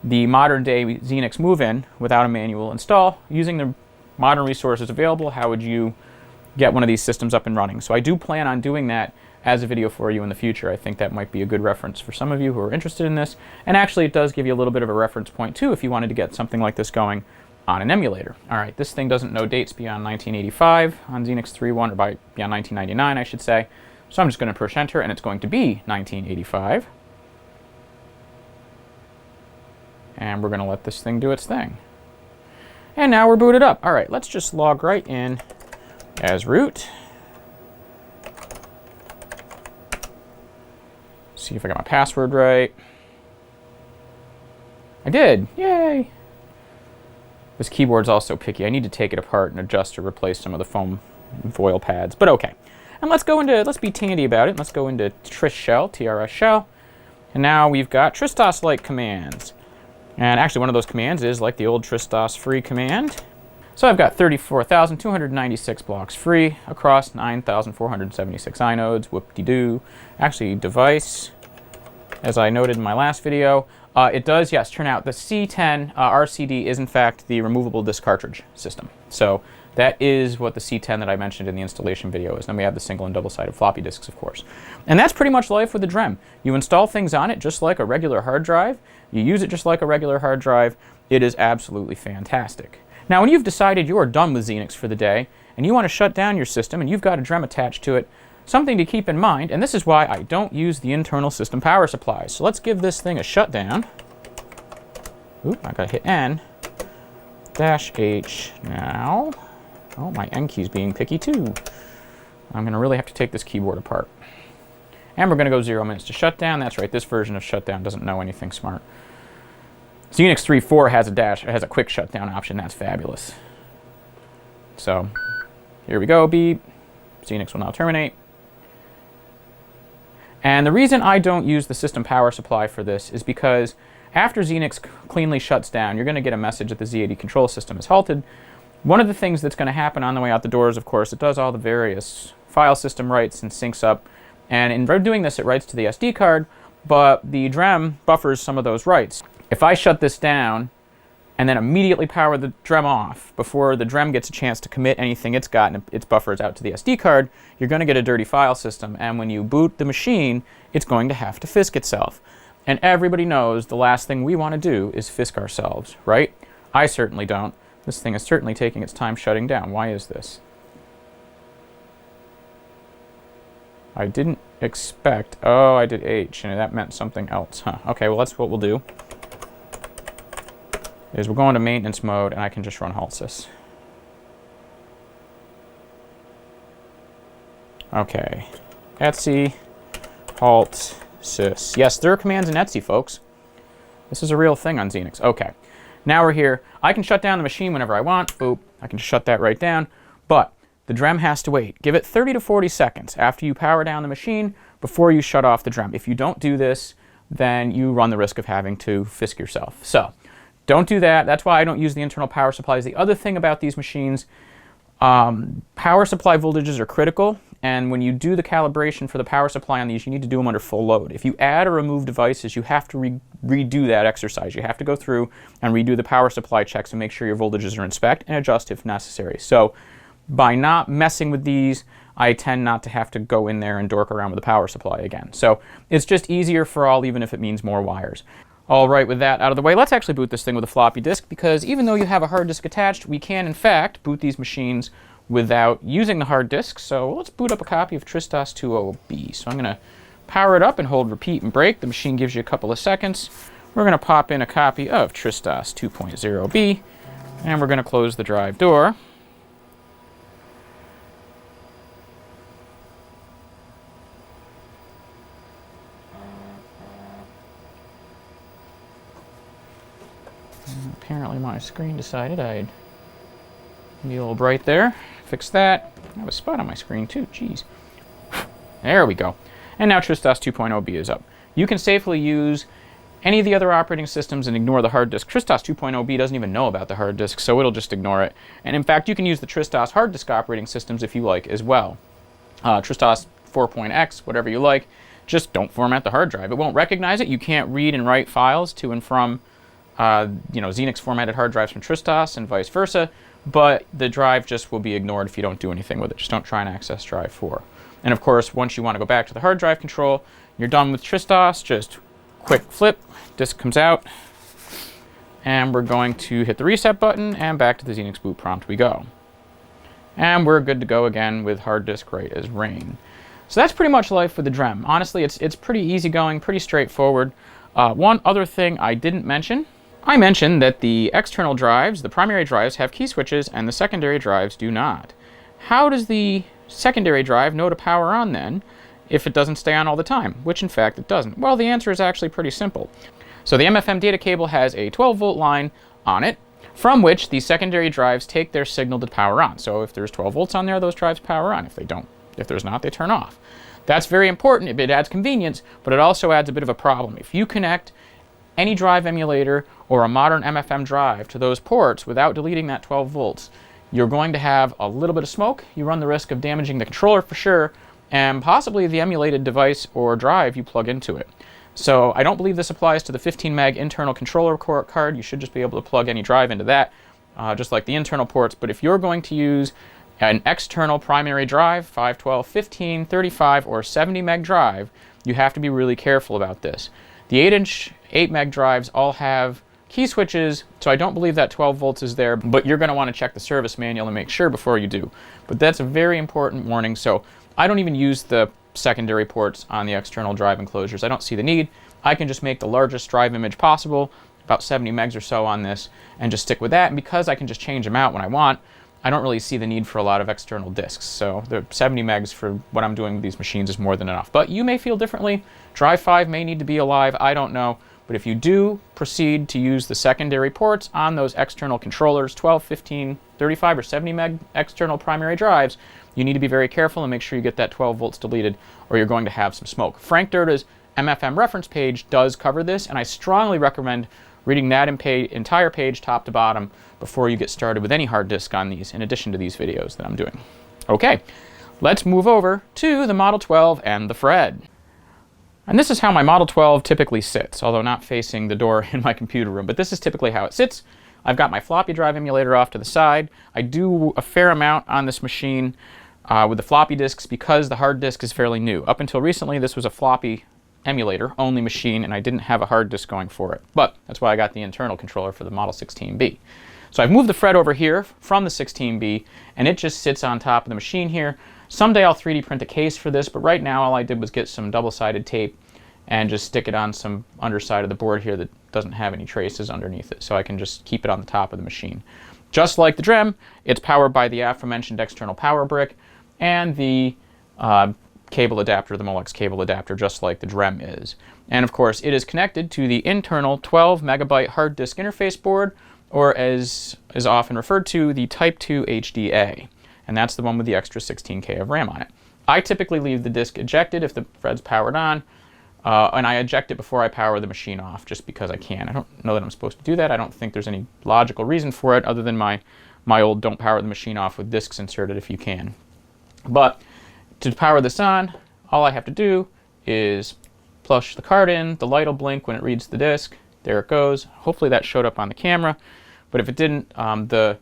Speaker 2: the modern day Xenix move-in without a manual install using the modern resources available. How would you get one of these systems up and running? So I do plan on doing that as a video for you in the future. I think that might be a good reference for some of you who are interested in this. And actually it does give you a little bit of a reference point too if you wanted to get something like this going on an emulator. Alright, this thing doesn't know dates beyond 1985 on Xenix 3.1, or beyond 1999 I should say. So I'm just going to push enter and it's going to be 1985. And we're going to let this thing do its thing. And now we're booted up. All right, let's just log right in as root. See if I got my password right. I did. Yay! This keyboard's also picky. I need to take it apart and adjust or replace some of the foam foil pads, but okay. And let's be Tandy about it. Let's go into TRS shell. And now we've got Tristos-like commands. And actually one of those commands is like the old Tristos free command. So I've got 34,296 blocks free across 9,476 inodes. Whoop-de-doo. Actually, device, as I noted in my last video, it does, yes, turn out the C10 RCD is in fact the removable disk cartridge system. So that is what the C10 that I mentioned in the installation video is. Then we have the single and double-sided floppy disks, of course. And that's pretty much life with the DREM. You install things on it just like a regular hard drive. You use it just like a regular hard drive. It is absolutely fantastic. Now, when you've decided you're done with Xenix for the day, and you want to shut down your system, and you've got a DREM attached to it, something to keep in mind, and this is why I don't use the internal system power supplies. So let's give this thing a shutdown. Oop, I gotta hit N. -H now. Oh, my N key's being picky too. I'm gonna really have to take this keyboard apart. And we're gonna go 0 minutes to shutdown. That's right, this version of shutdown doesn't know anything smart. Xenix 3.4 has a quick shutdown option. That's fabulous. So here we go, beep. Xenix will now terminate. And the reason I don't use the system power supply for this is because After Xenix cleanly shuts down, you're going to get a message that the Z80 control system is halted. One of the things that's going to happen on the way out the doors, of course, it does all the various file system writes and syncs up. And in doing this, it writes to the SD card, but the DREM buffers some of those writes. If I shut this down and then immediately power the DREM off before the DREM gets a chance to commit anything it's got and its buffers out to the SD card, you're going to get a dirty file system. And when you boot the machine, it's going to have to FISC itself. And everybody knows the last thing we want to do is FISC ourselves, right? I certainly don't. This thing is certainly taking its time shutting down. Why is this? I didn't expect... Oh, I did H, and that meant something else. Huh. Okay, well, that's what we'll do. Is we'll go into maintenance mode, and I can just run halt sys. Okay. Etsy halt sys. Yes, there are commands in Etsy, folks. This is a real thing on Xenix. Okay. Now we're here. I can shut down the machine whenever I want. Boop. I can shut that right down. But the DREM has to wait. Give it 30 to 40 seconds after you power down the machine before you shut off the DREM. If you don't do this, then you run the risk of having to FISC yourself. So, don't do that. That's why I don't use the internal power supplies. The other thing about these machines, power supply voltages are critical, and when you do the calibration for the power supply on these, you need to do them under full load. If you add or remove devices, you have to redo that exercise. You have to go through and redo the power supply checks and make sure your voltages are in spec and adjust if necessary. So, by not messing with these, I tend not to have to go in there and dork around with the power supply again. So it's just easier for all, even if it means more wires. All right, with that out of the way, let's actually boot this thing with a floppy disk, because even though you have a hard disk attached, we can, in fact, boot these machines without using the hard disk. So let's boot up a copy of TRS-80 2.0B. So I'm going to power it up and hold repeat and break. The machine gives you a couple of seconds. We're going to pop in a copy of TRS-80 2.0B, and we're going to close the drive door. Apparently my screen decided I'd be a little bright there. Fix that. I have a spot on my screen too, jeez. There we go. And now TRS-80 2.0B is up. You can safely use any of the other operating systems and ignore the hard disk. TRS-80 2.0B doesn't even know about the hard disk, so it'll just ignore it. And in fact, you can use the TRS-80 hard disk operating systems if you like as well. TRS-80 4.x, whatever you like. Just don't format the hard drive. It won't recognize it. You can't read and write files to and from Xenix formatted hard drives from TRS-80 and vice versa, but the drive just will be ignored if you don't do anything with it. Just don't try and access drive 4. And of course, once you want to go back to the hard drive control, you're done with TRS-80, just quick flip, disk comes out, and we're going to hit the reset button, and back to the Xenix boot prompt we go. And we're good to go again with hard disk right as rain. So that's pretty much life with the DREM. Honestly, it's pretty easygoing, pretty straightforward. One other thing I didn't mention, I mentioned that the external drives, the primary drives, have key switches and the secondary drives do not. How does the secondary drive know to power on then if it doesn't stay on all the time, which in fact it doesn't? Well, the answer is actually pretty simple. So the MFM data cable has a 12-volt line on it from which the secondary drives take their signal to power on. So if there's 12 volts on there, those drives power on. If there's not, they turn off. That's very important. It adds convenience, but it also adds a bit of a problem. If you connect any drive emulator or a modern MFM drive to those ports without deleting that 12 volts, you're going to have a little bit of smoke. You run the risk of damaging the controller for sure, and possibly the emulated device or drive you plug into it. So I don't believe this applies to the 15 meg internal controller card. You should just be able to plug any drive into that, just like the internal ports. But if you're going to use an external primary drive, 5, 12, 15, 35, or 70 meg drive, you have to be really careful about this. The 8-inch 8 meg drives all have key switches, so I don't believe that 12 volts is there, but you're going to want to check the service manual and make sure before you do. But that's a very important warning, so I don't even use the secondary ports on the external drive enclosures. I don't see the need. I can just make the largest drive image possible, about 70 megs or so on this, and just stick with that. And because I can just change them out when I want, I don't really see the need for a lot of external disks. So the 70 megs for what I'm doing with these machines is more than enough. But you may feel differently. Drive 5 may need to be alive. I don't know. But if you do proceed to use the secondary ports on those external controllers, 12, 15, 35, or 70 meg external primary drives, you need to be very careful and make sure you get that 12 volts deleted, or you're going to have some smoke. Frank Dirta's MFM reference page does cover this, and I strongly recommend reading that entire page top to bottom before you get started with any hard disk on these, in addition to these videos that I'm doing. Okay, let's move over to the Model 12 and the Fred. And this is how my Model 12 typically sits, although not facing the door in my computer room, but this is typically how it sits. I've got my floppy drive emulator off to the side. I do a fair amount on this machine with the floppy disks because the hard disk is fairly new. Up until recently, this was a floppy emulator only machine, and I didn't have a hard disk going for it. But that's why I got the internal controller for the Model 16B. So I've moved the Fred over here from the 16B, and it just sits on top of the machine here. Someday I'll 3D print a case for this, but right now all I did was get some double-sided tape and just stick it on some underside of the board here that doesn't have any traces underneath it, so I can just keep it on the top of the machine. Just like the DREM, it's powered by the aforementioned external power brick and the cable adapter, the Molex cable adapter, just like the DREM is. And of course, it is connected to the internal 12 megabyte hard disk interface board, or as is often referred to, the Type 2 HDA. And that's the one with the extra 16K of RAM on it. I typically leave the disk ejected if the Fred's powered on, and I eject it before I power the machine off, just because I can. I don't know that I'm supposed to do that. I don't think there's any logical reason for it other than my old don't power the machine off with disks inserted if you can. But to power this on, all I have to do is plush the card in, the light will blink when it reads the disk, there it goes. Hopefully that showed up on the camera, but if it didn't, the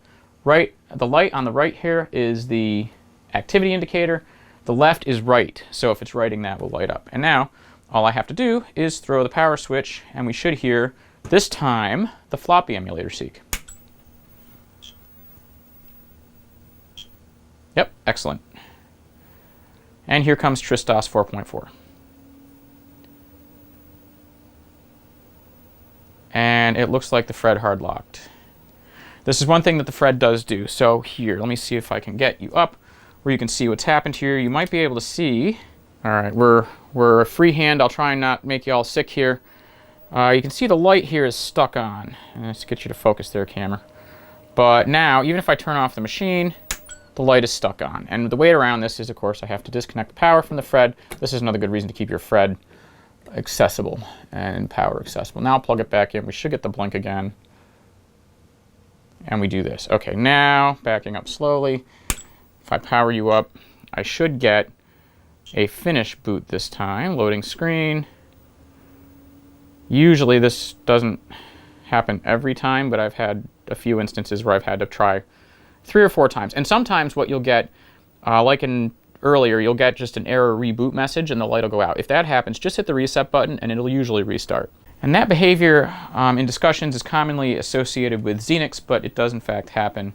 Speaker 2: light on the right here is the activity indicator, the left is write, so if it's writing that will light up. And now, all I have to do is throw the power switch, and we should hear, this time, the floppy emulator seek. Yep, excellent. And here comes TRS-80 4.4. And it looks like the Fred hard locked. This is one thing that the Fred does do. So here, let me see if I can get you up where you can see what's happened here. You might be able to see. All right, we're freehand. I'll try and not make you all sick here. You can see the light here is stuck on. And let's get you to focus there, camera. But now, even if I turn off the machine, the light is stuck on. And the way around this is, of course, I have to disconnect the power from the Fred. This is another good reason to keep your Fred accessible and power accessible. Now I'll plug it back in. We should get the blink again. And we do this. Okay, now backing up slowly. If I power you up, I should get a finish boot this time. Loading screen. Usually this doesn't happen every time, but I've had a few instances where I've had to try 3 or 4 times. And sometimes what you'll get, like in earlier, you'll get just an error reboot message and the light will go out. If that happens, just hit the reset button and it'll usually restart. And that behavior in discussions is commonly associated with Xenix, but it does in fact happen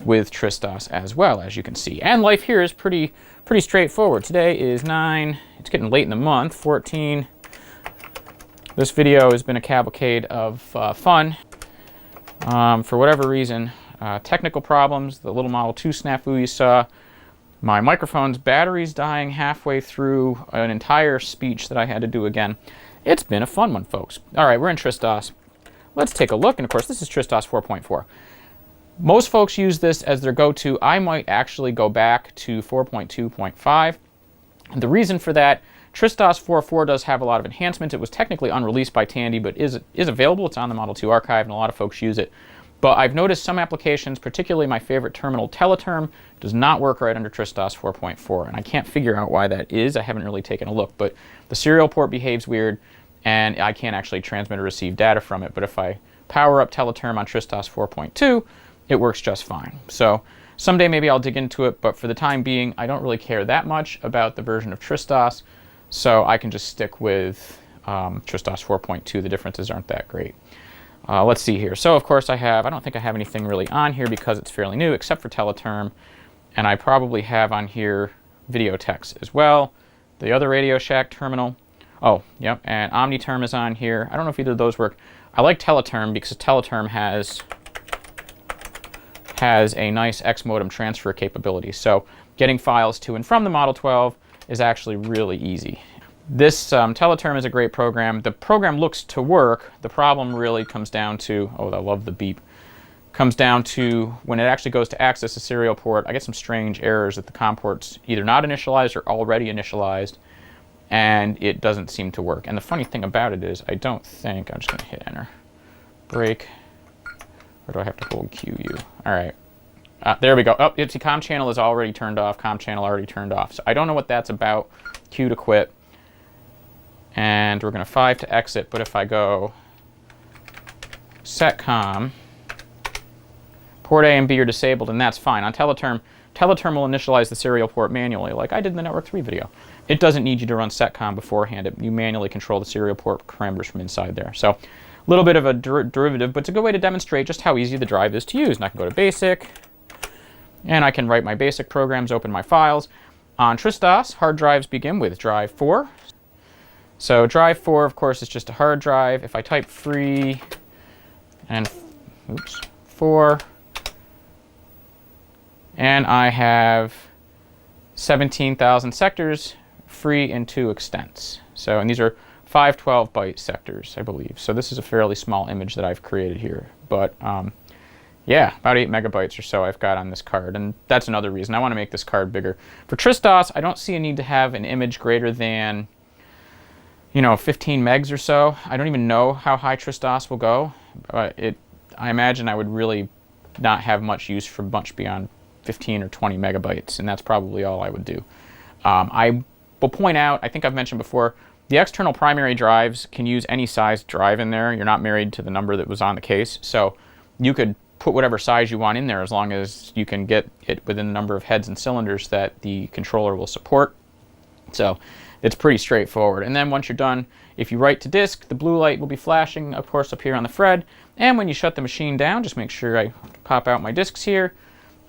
Speaker 2: with TRS-80 as well, as you can see. And life here is pretty straightforward. Today is 9, it's getting late in the month, 14. This video has been a cavalcade of fun. For whatever reason, technical problems, the little Model 2 snafu you saw, my microphone's battery's dying halfway through an entire speech that I had to do again. It's been a fun one, folks. All right, we're in TRS-80. Let's take a look, and of course, this is TRS-80 4.4. Most folks use this as their go-to. I might actually go back to 4.2.5. And the reason for that, TRS-80 4.4 does have a lot of enhancements. It was technically unreleased by Tandy, but is available. It's on the Model 2 archive, and a lot of folks use it. But I've noticed some applications, particularly my favorite terminal, Teleterm, does not work right under TRS-80 4.4, and I can't figure out why that is. I haven't really taken a look, but the serial port behaves weird, and I can't actually transmit or receive data from it. But if I power up Teleterm on TRS-80 4.2, it works just fine. So someday maybe I'll dig into it, but for the time being, I don't really care that much about the version of TRS-80, so I can just stick with TRS-80 4.2. The differences aren't that great. Let's see here. So of course I don't think I have anything really on here because it's fairly new, except for Teleterm, and I probably have on here Videotex as well. The other Radio Shack terminal. Oh, yep, and Omniterm is on here. I don't know if either of those work. I like Teleterm because Teleterm has a nice X modem transfer capability. So getting files to and from the Model 12 is actually really easy. This Teleterm is a great program. The program looks to work. The problem really comes down to, oh, I love the beep, comes down to when it actually goes to access a serial port, I get some strange errors that the COM port's either not initialized or already initialized. and it doesn't seem to work. And the funny thing about it is, I don't think, I'm just going to hit enter, break, or do I have to hold QU? All right, there we go. Oh, see, COM channel is already turned off, COM channel already turned off. So I don't know what that's about. Q to quit, and we're going to 5 to exit, but if I go set COM, port A and B are disabled, and that's fine. On Teleterm will initialize the serial port manually, like I did in the Network 3 video. It doesn't need you to run setcom beforehand. You manually control the serial port parameters from inside there. So a little bit of a derivative, but it's a good way to demonstrate just how easy the drive is to use. And I can go to Basic, and I can write my basic programs, open my files. On Tristos, hard drives begin with drive 4. So drive 4, of course, is just a hard drive. If I type free and 4, and I have 17,000 sectors, free and 2 extents. So, and these are 512 byte sectors, I believe. So this is a fairly small image that I've created here. But yeah, about 8 megabytes or so I've got on this card. And that's another reason I want to make this card bigger. For Tristos, I don't see a need to have an image greater than, 15 megs or so. I don't even know how high Tristos will go. But I imagine I would really not have much use for much beyond 15 or 20 megabytes, and that's probably all I would do. I will point out, I think I've mentioned before, the external primary drives can use any size drive in there. You're not married to the number that was on the case, so you could put whatever size you want in there as long as you can get it within the number of heads and cylinders that the controller will support. So it's pretty straightforward. And then once you're done, if you write to disk, the blue light will be flashing, of course, up here on the FRED. And when you shut the machine down, just make sure I pop out my disks here.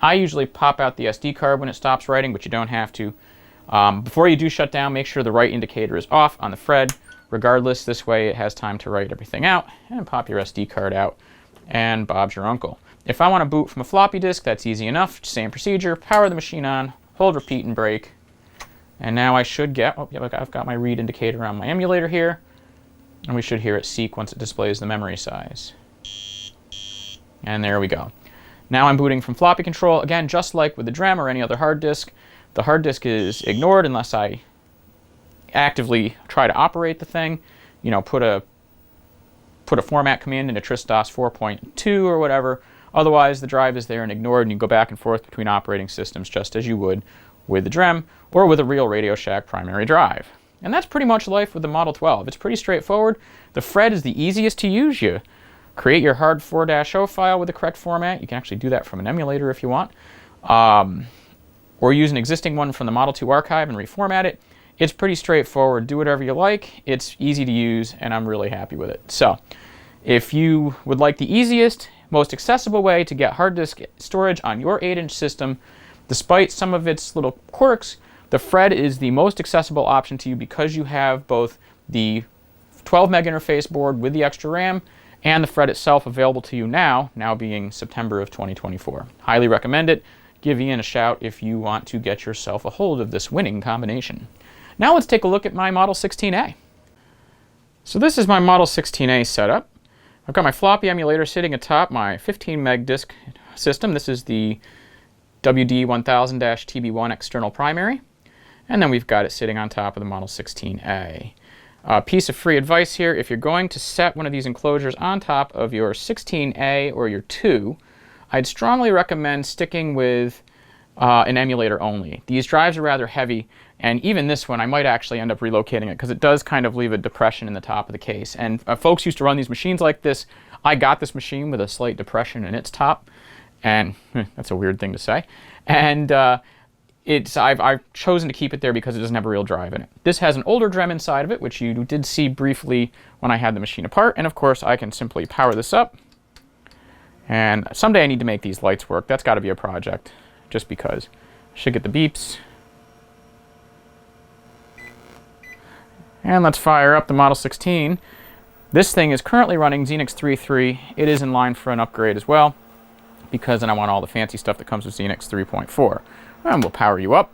Speaker 2: I usually pop out the SD card when it stops writing, but you don't have to. Before you do shut down, make sure the write indicator is off on the FRED. Regardless, this way it has time to write everything out, and pop your SD card out, and Bob's your uncle. If I want to boot from a floppy disk, that's easy enough. Same procedure, power the machine on, hold repeat and break. And now I should get, oh, yeah, I've got my read indicator on my emulator here, and we should hear it seek once it displays the memory size. And there we go. Now I'm booting from floppy control. Again, just like with the DREM or any other hard disk, the hard disk is ignored unless I actively try to operate the thing. Put a format command into Tristos 4.2 or whatever. Otherwise, the drive is there and ignored, and you go back and forth between operating systems just as you would with the DREM or with a real Radio Shack primary drive. And that's pretty much life with the Model 12. It's pretty straightforward. The FRED is the easiest to use. You create your hard 4-0 file with the correct format. You can actually do that from an emulator if you want. Or use an existing one from the Model 2 archive and reformat it. It's pretty straightforward. Do whatever you like. It's easy to use, and I'm really happy with it. So, if you would like the easiest, most accessible way to get hard disk storage on your 8-inch system, despite some of its little quirks, the FRED is the most accessible option to you because you have both the 12 meg interface board with the extra RAM and the FRED itself available to you now being September of 2024. Highly recommend it. Give Ian a shout if you want to get yourself a hold of this winning combination. Now let's take a look at my Model 16A. So this is my Model 16A setup. I've got my floppy emulator sitting atop my 15 meg disk system. This is the WD1000-TB1 external primary. And then we've got it sitting on top of the Model 16A. A piece of free advice here, if you're going to set one of these enclosures on top of your 16A or your 2, I'd strongly recommend sticking with an emulator only. These drives are rather heavy, and even this one, I might actually end up relocating it because it does kind of leave a depression in the top of the case. And folks used to run these machines like this. I got this machine with a slight depression in its top, and that's a weird thing to say. And I've chosen to keep it there because it doesn't have a real drive in it. This has an older DREM inside of it, which you did see briefly when I had the machine apart. And of course, I can simply power this up. And someday I need to make these lights work. That's got to be a project, just because. Should get the beeps. And let's fire up the Model 16. This thing is currently running Xenix 3.3. It is in line for an upgrade as well, because then I want all the fancy stuff that comes with Xenix 3.4. And we'll power you up.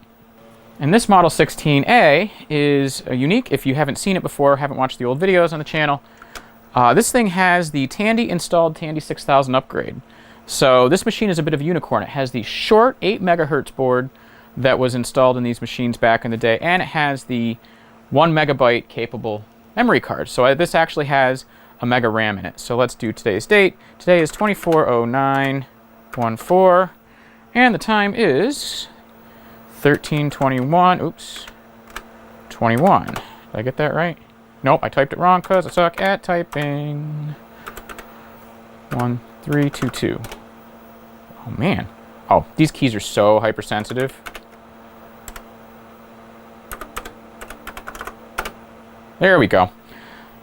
Speaker 2: And this Model 16A is unique. If you haven't seen it before, haven't watched the old videos on the channel, this thing has the Tandy installed Tandy 6000 upgrade. So this machine is a bit of a unicorn. It has the short 8 megahertz board that was installed in these machines back in the day, and it has the 1 megabyte capable memory card. So this actually has a mega RAM in it. So let's do today's date. Today is 24/09/14, and the time is 13:21. Oops, 21. Did I get that right? Nope, I typed it wrong because I suck at typing. 1322. Oh man. Oh, these keys are so hypersensitive. There we go.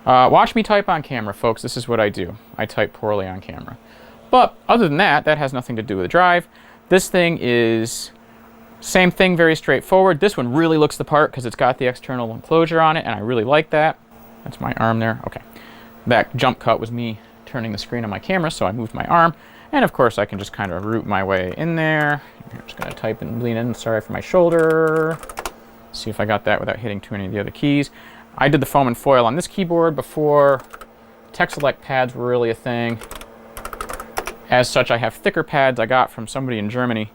Speaker 2: Watch me type on camera, folks. This is what I do. I type poorly on camera. But other than that, that has nothing to do with the drive. This thing is same thing, very straightforward. This one really looks the part because it's got the external enclosure on it, and I really like that. That's my arm there. Okay. That jump cut was me turning the screen on my camera, so I moved my arm. And of course, I can just kind of root my way in there. I'm just going to type and lean in. Sorry for my shoulder. See if I got that without hitting too many of the other keys. I did the foam and foil on this keyboard before Tech-Select pads were really a thing. As such, I have thicker pads I got from somebody in Germany,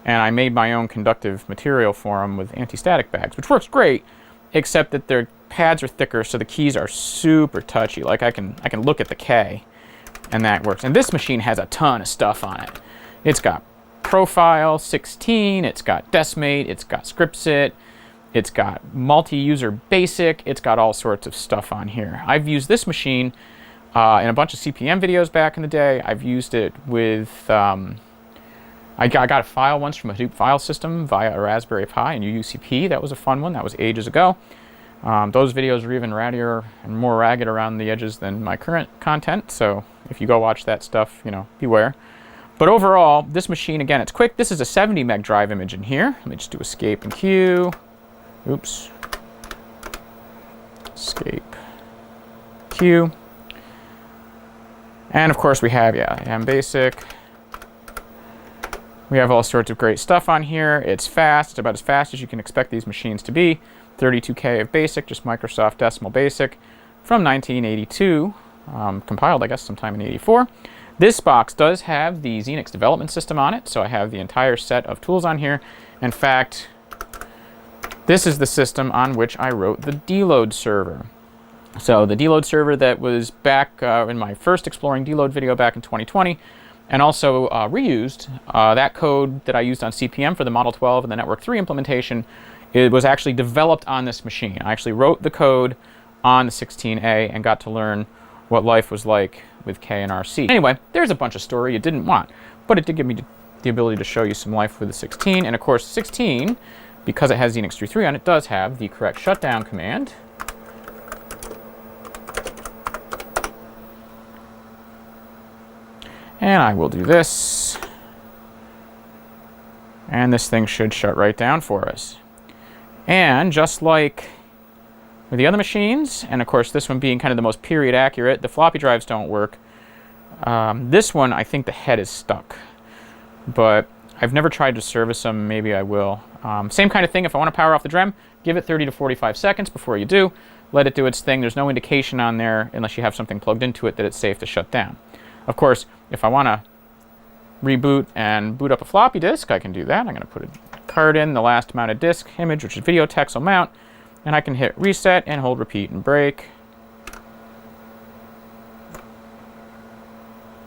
Speaker 2: and I made my own conductive material for them with anti-static bags, which works great, except that their pads are thicker, so the keys are super touchy. Like I can look at the K, and that works. And this machine has a ton of stuff on it. It's got Profile 16, it's got Decimate, it's got Scriptsit, it's got multi-user basic, it's got all sorts of stuff on here. I've used this machine in a bunch of CPM videos back in the day. I've used it with, I got a file once from a Hadoop file system via a Raspberry Pi and UUCP. That was a fun one. That was ages ago. Those videos are even rattier and more ragged around the edges than my current content, so if you go watch that stuff, you know, beware. But overall, this machine, again, it's quick. This is a 70 meg drive image in here. Let me just do escape and Q. Oops. Escape. Q. And of course we have, basic. We have all sorts of great stuff on here. It's fast. It's about as fast as you can expect these machines to be. 32K of basic, just Microsoft Decimal Basic from 1982. Compiled, I guess, sometime in 84. This box does have the Xenix development system on it, so I have the entire set of tools on here. In fact, this is the system on which I wrote the deload server. So the deload server that was back in my first Exploring Deload video back in 2020, and also reused that code that I used on CPM for the Model 12 and the Network 3 implementation. It was actually developed on this machine. I actually wrote the code on the 16A and got to learn what life was like with K and RC. Anyway, there's a bunch of story you didn't want, but it did give me the ability to show you some life with the 16. And of course, 16, because it has Xenix 3.3 on it, does have the correct shutdown command. And I will do this. And this thing should shut right down for us. And just like with the other machines, and of course this one being kind of the most period accurate, the floppy drives don't work. This one, I think the head is stuck. But I've never tried to service them. Maybe I will. Same kind of thing. If I want to power off the DREM, give it 30 to 45 seconds before you do. Let it do its thing. There's no indication on there, unless you have something plugged into it, that it's safe to shut down. Of course, if I want to reboot and boot up a floppy disk, I can do that. I'm going to put a card in, the last mounted disk image, which is video text will mount, and I can hit reset and hold repeat and break.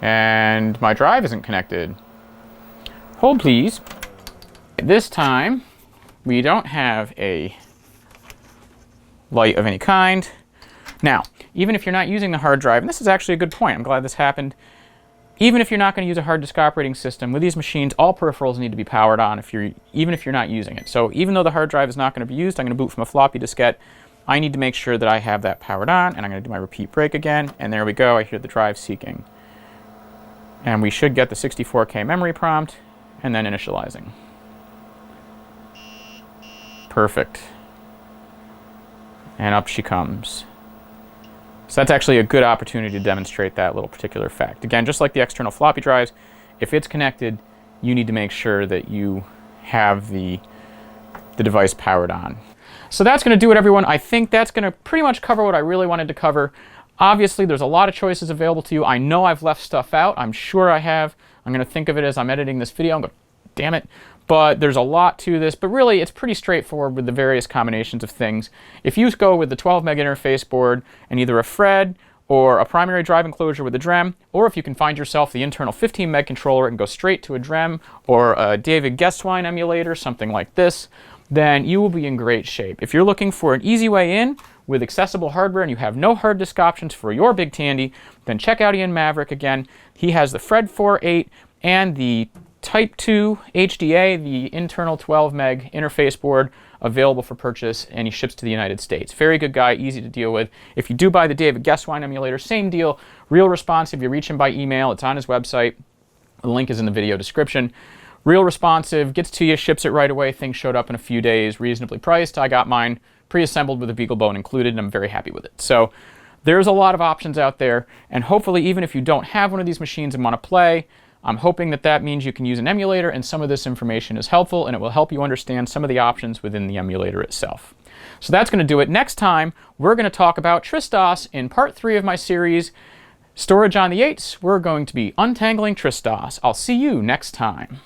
Speaker 2: And my drive isn't connected. Hold please. This time, we don't have a light of any kind. Now, even if you're not using the hard drive, and this is actually a good point, I'm glad this happened, even if you're not going to use a hard disk operating system, with these machines, all peripherals need to be powered on even if you're not using it. So even though the hard drive is not going to be used, I'm going to boot from a floppy diskette, I need to make sure that I have that powered on, and I'm going to do my repeat break again, and there we go, I hear the drive seeking. And we should get the 64K memory prompt, and then initializing. Perfect. And up she comes. So that's actually a good opportunity to demonstrate that little particular fact. Again, just like the external floppy drives, if it's connected, you need to make sure that you have the device powered on. So that's going to do it, everyone. I think that's going to pretty much cover what I really wanted to cover. Obviously, there's a lot of choices available to you. I know I've left stuff out. I'm sure I have. I'm going to think of it as I'm editing this video. I'm going to damn it. But there's a lot to this, but really it's pretty straightforward with the various combinations of things. If you go with the 12 meg interface board and either a Fred or a primary drive enclosure with a DREM, or if you can find yourself the internal 15 meg controller and go straight to a DREM or a David Gesswein emulator, something like this, then you will be in great shape. If you're looking for an easy way in with accessible hardware and you have no hard disk options for your big Tandy, then check out Ian Maverick again. He has the Fred 4.8 and the Type 2 HDA, the internal 12 meg interface board, available for purchase, and he ships to the United States. Very good guy, easy to deal with. If you do buy the David Gesswein emulator, same deal, real responsive. You reach him by email, it's on his website. The link is in the video description. Real responsive, gets to you, ships it right away. Things showed up in a few days, reasonably priced. I got mine pre-assembled with a BeagleBone included, and I'm very happy with it. So there's a lot of options out there, and hopefully even if you don't have one of these machines and want to play, I'm hoping that that means you can use an emulator, and some of this information is helpful, and it will help you understand some of the options within the emulator itself. So that's going to do it. Next time, we're going to talk about Tristos in part 3 of my series, Storage on the 8s. We're going to be untangling Tristos. I'll see you next time.